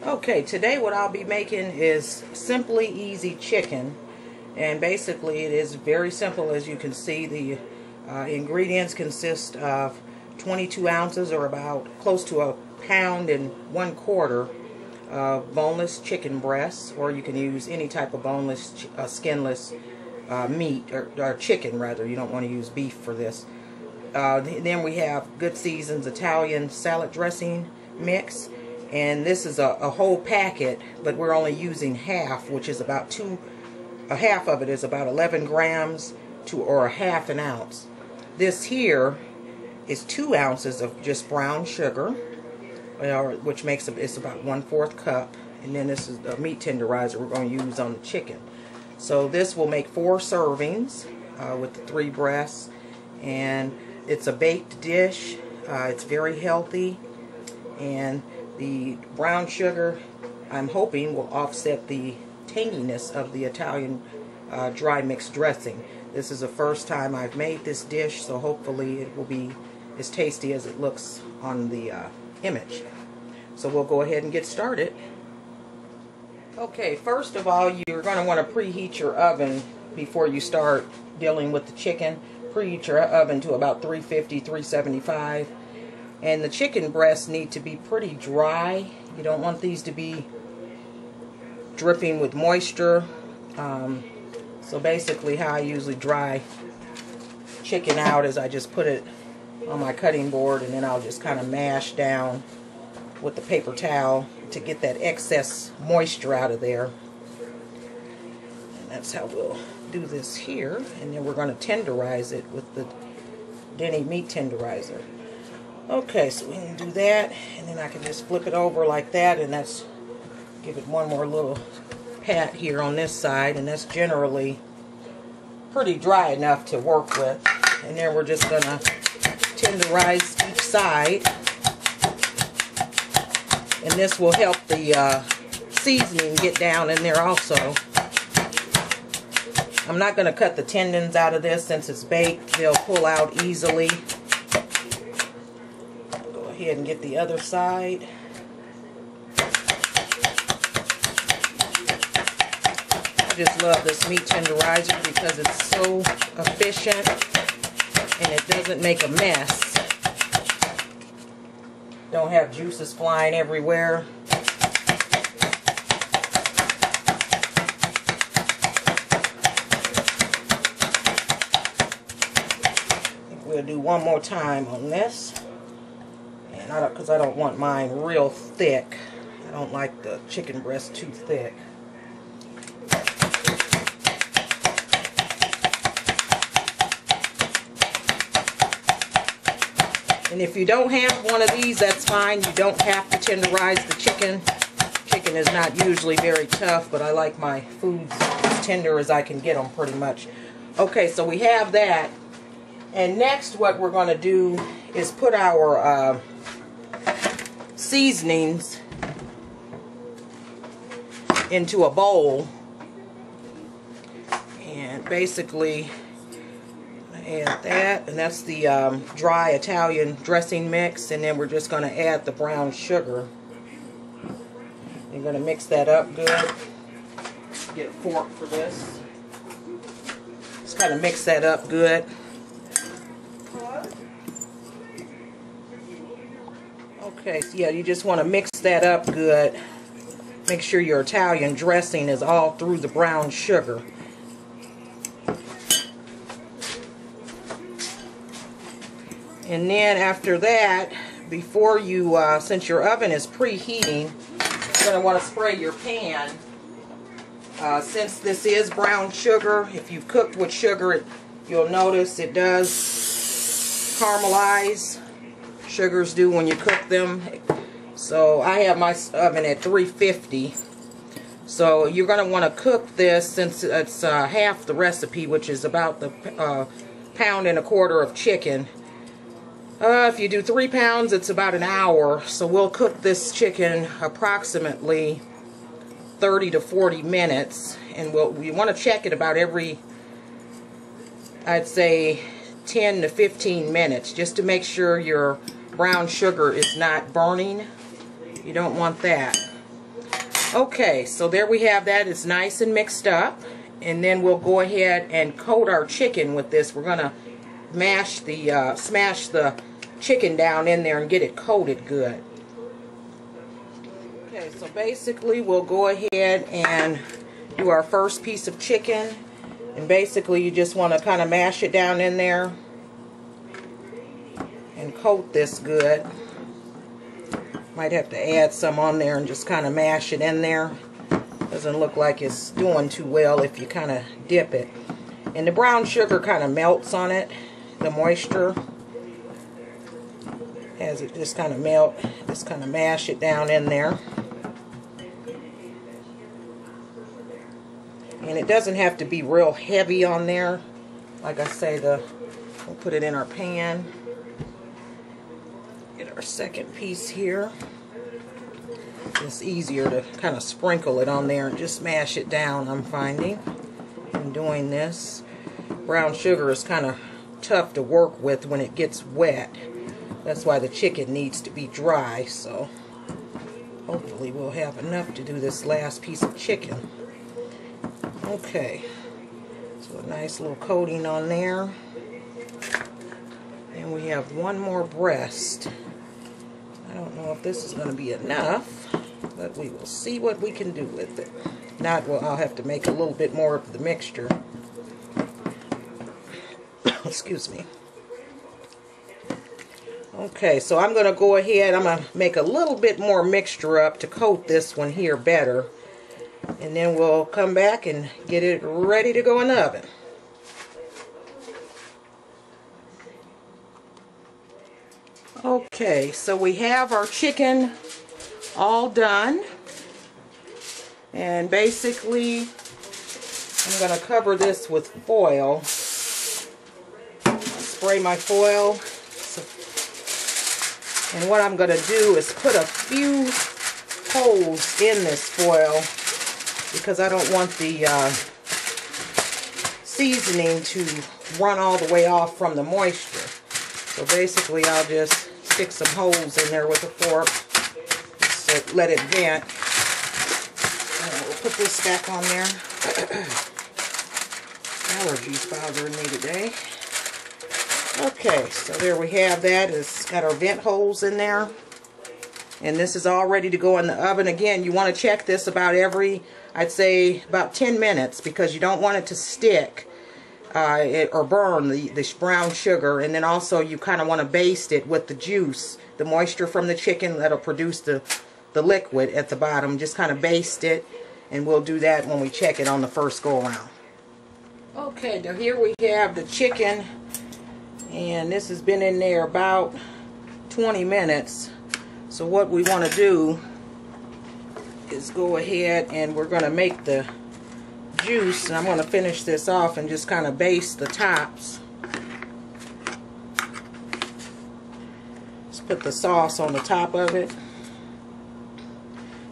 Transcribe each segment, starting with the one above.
Okay, today what I'll be making is simply easy chicken, and basically it is very simple. As you can see, the ingredients consist of 22 ounces or about close to a pound and 1/4 of boneless chicken breasts, or you can use any type of boneless, skinless meat, or chicken rather. You don't want to use beef for this. Then we have good seasons Italian salad dressing mix. And this is a whole packet, but we're only using half, which is about a half of it is about 11 grams or a half an ounce. This here is 2 ounces of just brown sugar, which makes it's about 1/4 cup. And then this is the meat tenderizer we're going to use on the chicken. So this will make 4 servings with the 3 breasts, and it's a baked dish. It's very healthy, and the brown sugar, I'm hoping, will offset the tanginess of the Italian dry mixed dressing. This is the first time I've made this dish, so hopefully it will be as tasty as it looks on the image. So we'll go ahead and get started. Okay, first of all, you're going to want to preheat your oven before you start dealing with the chicken. Preheat your oven to about 350, 375. And the chicken breasts need to be pretty dry. You don't want these to be dripping with moisture. So basically how I usually dry chicken out is I just put it on my cutting board, and then I'll just kind of mash down with the paper towel to get that excess moisture out of there. And that's how we'll do this here. And then we're going to tenderize it with the Denny meat tenderizer. Okay, so we can do that, and then I can just flip it over like that, and that's give it one more little pat here on this side, and that's generally pretty dry enough to work with. And then we're just going to tenderize each side, and this will help the seasoning get down in there also. I'm not going to cut the tendons out of this since it's baked. They'll pull out easily. Ahead and get the other side. I just love this meat tenderizer because it's so efficient and it doesn't make a mess. Don't have juices flying everywhere. I think we'll do one more time on this. Because I don't want mine real thick. I don't like the chicken breast too thick. And if you don't have one of these, that's fine. You don't have to tenderize the chicken. Chicken is not usually very tough, but I like my foods as tender as I can get them pretty much. Okay, so we have that. And next what we're going to do is put our seasonings into a bowl, and basically add that, and that's the dry Italian dressing mix, and then we're just going to add the brown sugar. You're going to mix that up good. Get a fork for this. Just kind of mix that up good. Okay, so yeah, you just want to mix that up good. Make sure your Italian dressing is all through the brown sugar. And then after that, before you, since your oven is preheating, you're going to want to spray your pan. Since this is brown sugar, if you've cooked with sugar, you'll notice it does caramelize. Sugars do when you cook them. So I have my oven at 350. So you're going to want to cook this, since it's half the recipe, which is about the pound and 1/4 of chicken. If you do 3 pounds, it's about an hour. So we'll cook this chicken approximately 30 to 40 minutes. And we want to check it about every, I'd say, 10 to 15 minutes, just to make sure your brown sugar is not burning. You don't want that. Okay, so there we have that. It's nice and mixed up. And then we'll go ahead and coat our chicken with this. We're going to smash the chicken down in there and get it coated good. Okay, so basically we'll go ahead and do our first piece of chicken. And basically you just want to kind of mash it down in there and coat this good. Might have to add some on there and just kind of mash it in there. Doesn't look like it's doing too well if you kind of dip it. And the brown sugar kind of melts on it, the moisture. As it just kind of melt, just kind of mash it down in there. And it doesn't have to be real heavy on there. Like I say, we'll put it in our pan. Get our second piece here. It's easier to kind of sprinkle it on there and just mash it down, I'm finding, in doing this. Brown sugar is kind of tough to work with when it gets wet. That's why the chicken needs to be dry, so hopefully we'll have enough to do this last piece of chicken. Okay, so a nice little coating on there. And we have one more breast. I don't know if this is going to be enough, but we will see what we can do with it. Not, well, I'll have to make a little bit more of the mixture. Excuse me. Okay, so I'm going to go ahead, I'm going to make a little bit more mixture up to coat this one here better. And then we'll come back and get it ready to go in the oven. Okay, so we have our chicken all done. And basically, I'm going to cover this with foil. Spray my foil. And what I'm going to do is put a few holes in this foil because I don't want the seasoning to run all the way off from the moisture. So basically I'll just stick some holes in there with a fork, so let it vent. And we'll put this back on there. Allergies bothering me today. Okay, so there we have that. It's got our vent holes in there. And this is all ready to go in the oven. Again, you want to check this about every, I'd say, about 10 minutes because you don't want it to stick. Or burn the brown sugar, and then also you kind of want to baste it with the juice, the moisture from the chicken that'll produce the liquid at the bottom. Just kind of baste it, and we'll do that when we check it on the first go around. Okay, now here we have the chicken, and this has been in there about 20 minutes. So what we want to do is go ahead and we're going to make the juice, and I'm going to finish this off and just kind of baste the tops. Just put the sauce on the top of it.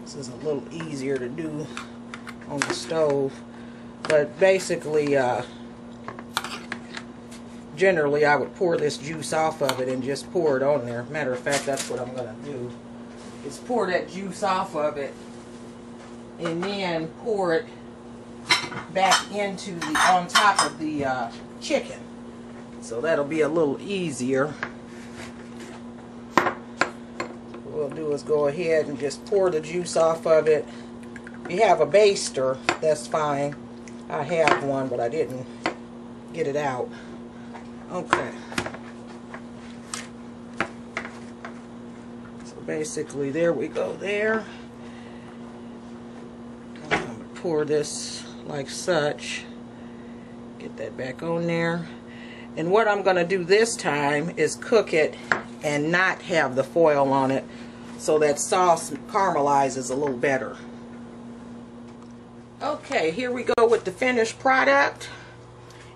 This is a little easier to do on the stove, but basically generally I would pour this juice off of it and just pour it on there. Matter of fact, that's what I'm going to do, is pour that juice off of it and then pour it back into on top of the chicken. So that'll be a little easier. What we'll do is go ahead and just pour the juice off of it. If you have a baster, that's fine. I have one, but I didn't get it out. Okay. So basically, there we go there. I'm going to pour this like such. Get that back on there. And what I'm going to do this time is cook it and not have the foil on it so that sauce caramelizes a little better. Okay, here we go with the finished product.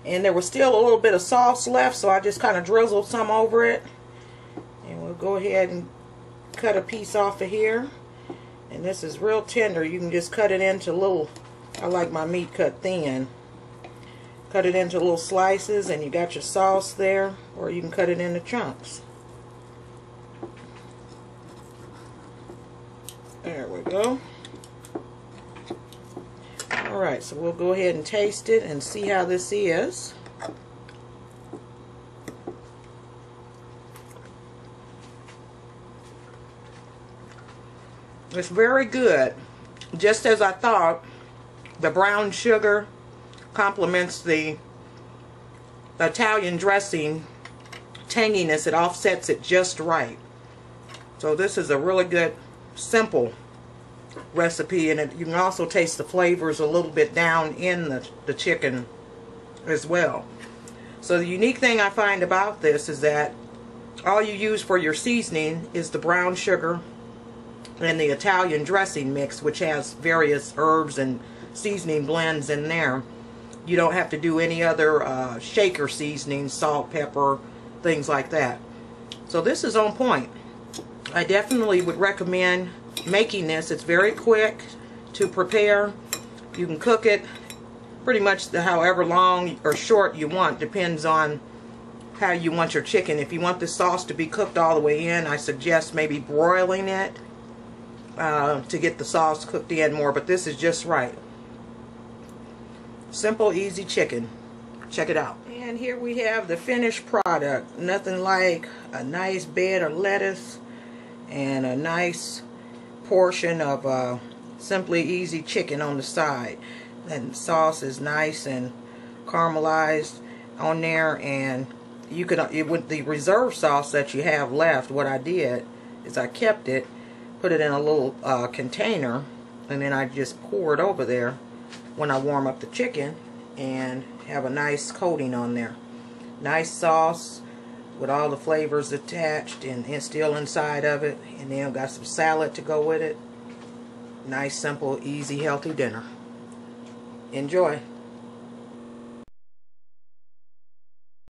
And there was still a little bit of sauce left, so I just kind of drizzled some over it. And we'll go ahead and cut a piece off of here. And this is real tender. You can just cut it into little, I like my meat cut thin. Cut it into little slices and you got your sauce there, or you can cut it into chunks. There we go. Alright, so we'll go ahead and taste it and see how this is. It's very good. Just as I thought, the brown sugar complements the Italian dressing tanginess. It offsets it just right. So this is a really good, simple recipe, and you can also taste the flavors a little bit down in the chicken as well. So the unique thing I find about this is that all you use for your seasoning is the brown sugar and the Italian dressing mix, which has various herbs and seasoning blends in there. You don't have to do any other shaker seasoning, salt, pepper, things like that. So this is on point. I definitely would recommend making this. It's very quick to prepare. You can cook it pretty much however long or short you want. Depends on how you want your chicken. If you want the sauce to be cooked all the way in, I suggest maybe broiling it to get the sauce cooked in more, but this is just right. Simple, easy chicken. Check it out. And here we have the finished product. Nothing like a nice bed of lettuce and a nice portion of simply easy chicken on the side. And the sauce is nice and caramelized on there, and you could, with the reserve sauce that you have left, what I did is I kept it, put it in a little container, and then I just pour it over there when I warm up the chicken and have a nice coating on there. Nice sauce with all the flavors attached and still inside of it, and then got some salad to go with it. Nice, simple, easy, healthy dinner. Enjoy.